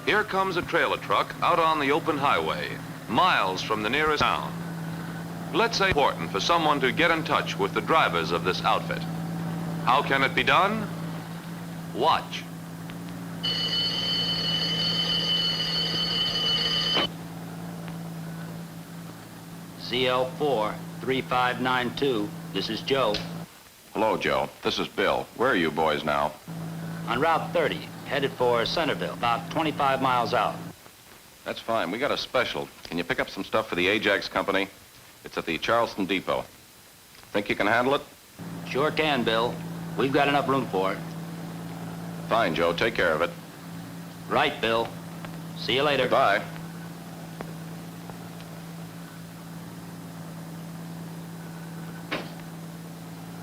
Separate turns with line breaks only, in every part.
Here comes a trailer truck out on the open highway, miles from the nearest town. Let's say it's important for someone to get in touch with the drivers of this outfit. How can it be done? Watch.
CL4 3592. This is Joe.
Hello, Joe. This is Bill. Where are you boys now?
On Route 30, headed for Centerville, about 25 miles out.
That's fine. We got a special. Can you pick up some stuff for the Ajax Company? It's at the Charleston Depot. Think you can handle it?
Sure can, Bill. We've got enough room for it.
Fine, Joe. Take care of it.
Right, Bill. See you later.
Goodbye.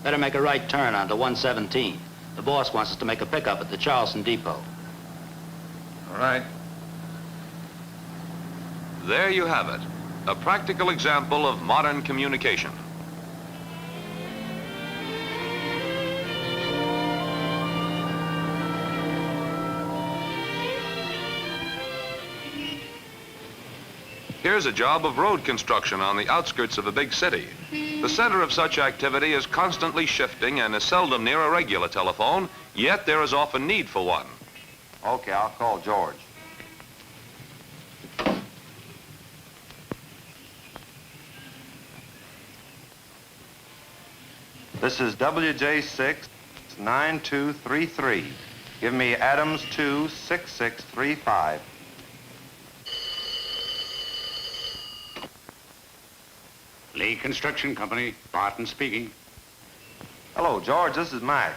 Better make a right turn onto 117. The boss wants us to make a pickup at the Charleston Depot.
All right. There you have it, a practical example of modern communication. Here's a job of road construction on the outskirts of a big city. The center of such activity is constantly shifting and is seldom near a regular telephone, yet there is often need for one.
Okay, I'll call George. This is WJ6-9233. Give me Adams 2-6635.
Lee Construction Company, Barton speaking.
Hello, George. This is Mac.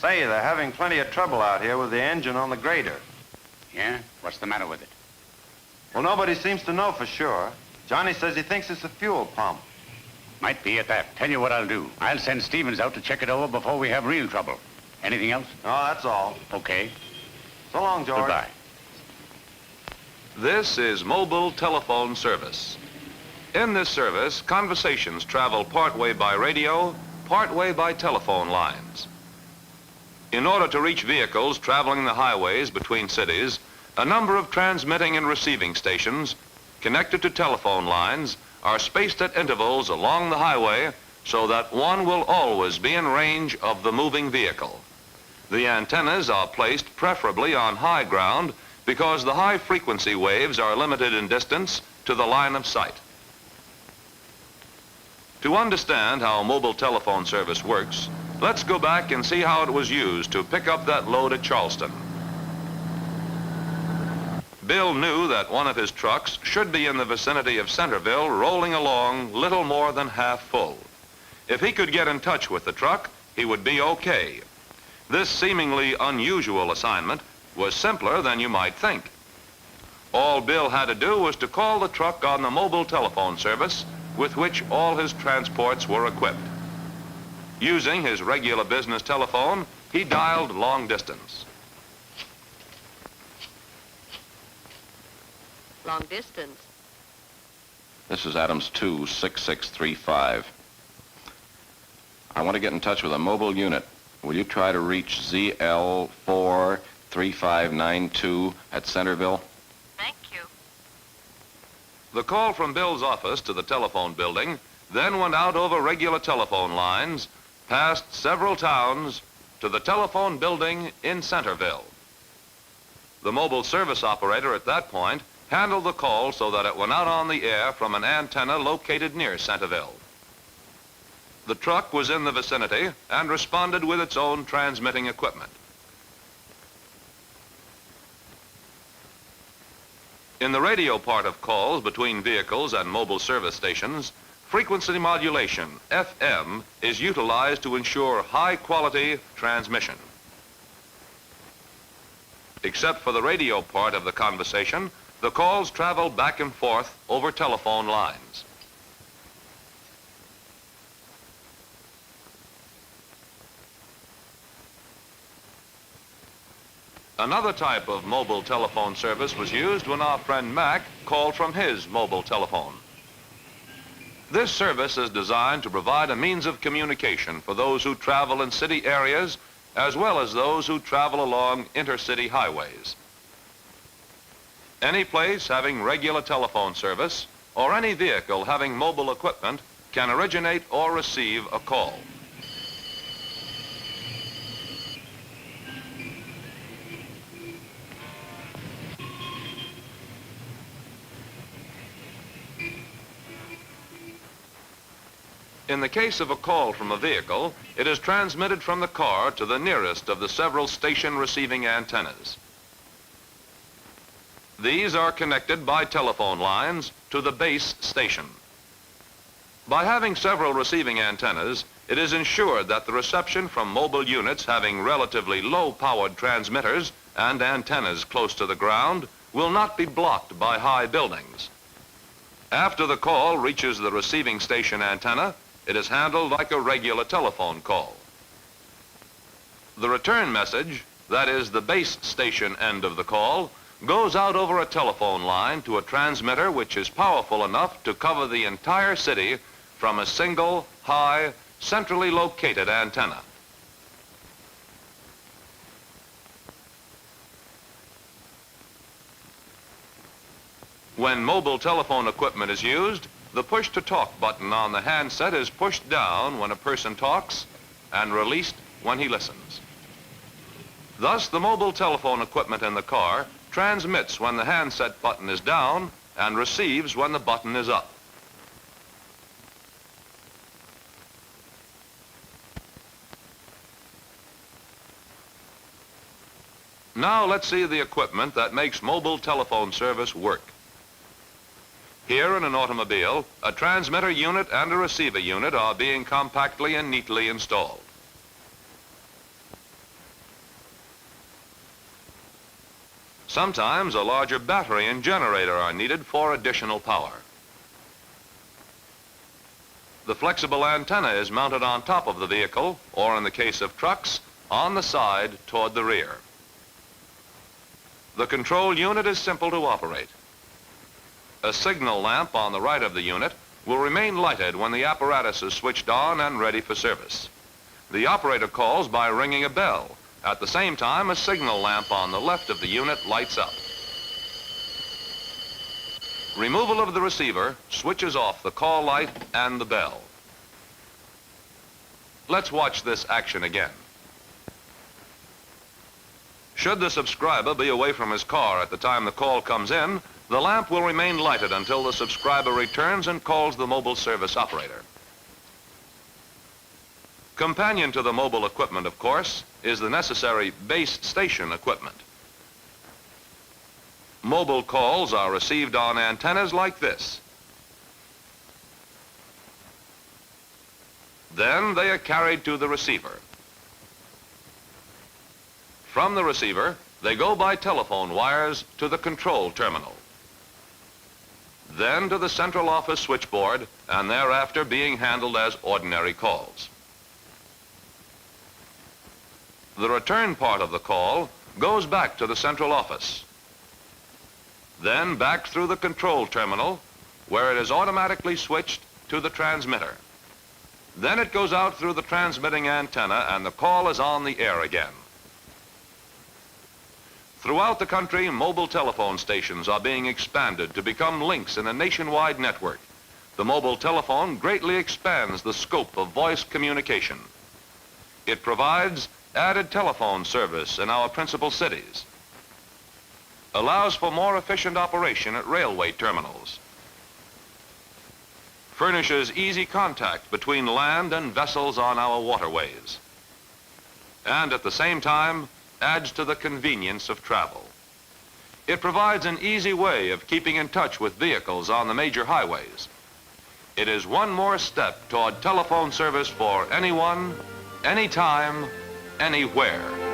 Say, they're having plenty of trouble out here with the engine on the grader.
Yeah? What's the matter with it?
Well, nobody seems to know for sure. Johnny says he thinks it's a fuel pump.
Might be at that. Tell you what I'll do. I'll send Stevens out to check it over before we have real trouble. Anything else?
No, that's all.
Okay.
So long, George.
Goodbye.
This is mobile telephone service. In this service, conversations travel partway by radio, partway by telephone lines. In order to reach vehicles traveling the highways between cities, a number of transmitting and receiving stations connected to telephone lines are spaced at intervals along the highway so that one will always be in range of the moving vehicle. The antennas are placed preferably on high ground because the high frequency waves are limited in distance to the line of sight. To understand how mobile telephone service works, let's go back and see how it was used to pick up that load at Charleston. Bill knew that one of his trucks should be in the vicinity of Centerville, rolling along little more than half full. If he could get in touch with the truck, he would be okay. This seemingly unusual assignment was simpler than you might think. All Bill had to do was to call the truck on the mobile telephone service with which all his transports were equipped. Using his regular business telephone, he dialed long distance.
Long distance.
This is Adams 2-6635. I want to get in touch with a mobile unit. Will you try to reach ZL4-3592 at Centerville?
Thank you.
The call from Bill's office to the telephone building then went out over regular telephone lines, past several towns, to the telephone building in Centerville. The mobile service operator at that point handled the call so that it went out on the air from an antenna located near Centerville. The truck was in the vicinity and responded with its own transmitting equipment. In the radio part of calls between vehicles and mobile service stations, frequency modulation, FM, is utilized to ensure high-quality transmission. Except for the radio part of the conversation, the calls travel back and forth over telephone lines. Another type of mobile telephone service was used when our friend Mac called from his mobile telephone. This service is designed to provide a means of communication for those who travel in city areas as well as those who travel along intercity highways. Any place having regular telephone service or any vehicle having mobile equipment can originate or receive a call. In the case of a call from a vehicle, it is transmitted from the car to the nearest of the several station receiving antennas. These are connected by telephone lines to the base station. By having several receiving antennas, it is ensured that the reception from mobile units having relatively low-powered transmitters and antennas close to the ground will not be blocked by high buildings. After the call reaches the receiving station antenna, it is handled like a regular telephone call. The return message, that is the base station end of the call, goes out over a telephone line to a transmitter which is powerful enough to cover the entire city from a single, high, centrally located antenna. When mobile telephone equipment is used, the push-to-talk button on the handset is pushed down when a person talks and released when he listens. Thus, the mobile telephone equipment in the car transmits when the handset button is down and receives when the button is up. Now let's see the equipment that makes mobile telephone service work. Here in an automobile, a transmitter unit and a receiver unit are being compactly and neatly installed. Sometimes a larger battery and generator are needed for additional power. The flexible antenna is mounted on top of the vehicle, or in the case of trucks, on the side toward the rear. The control unit is simple to operate. A signal lamp on the right of the unit will remain lighted when the apparatus is switched on and ready for service. The operator calls by ringing a bell. At the same time, a signal lamp on the left of the unit lights up. Removal of the receiver switches off the call light and the bell. Let's watch this action again. Should the subscriber be away from his car at the time the call comes in, the lamp will remain lighted until the subscriber returns and calls the mobile service operator. Companion to the mobile equipment, of course, is the necessary base station equipment. Mobile calls are received on antennas like this. Then they are carried to the receiver. From the receiver, they go by telephone wires to the control terminal. Then to the central office switchboard, and thereafter being handled as ordinary calls. The return part of the call goes back to the central office. Then back through the control terminal, where it is automatically switched to the transmitter. Then it goes out through the transmitting antenna, and the call is on the air again. Throughout the country, mobile telephone stations are being expanded to become links in a nationwide network. The mobile telephone greatly expands the scope of voice communication. It provides added telephone service in our principal cities, allows for more efficient operation at railway terminals, furnishes easy contact between land and vessels on our waterways, and at the same time adds to the convenience of travel. It provides an easy way of keeping in touch with vehicles on the major highways. It is one more step toward telephone service for anyone, anytime, anywhere.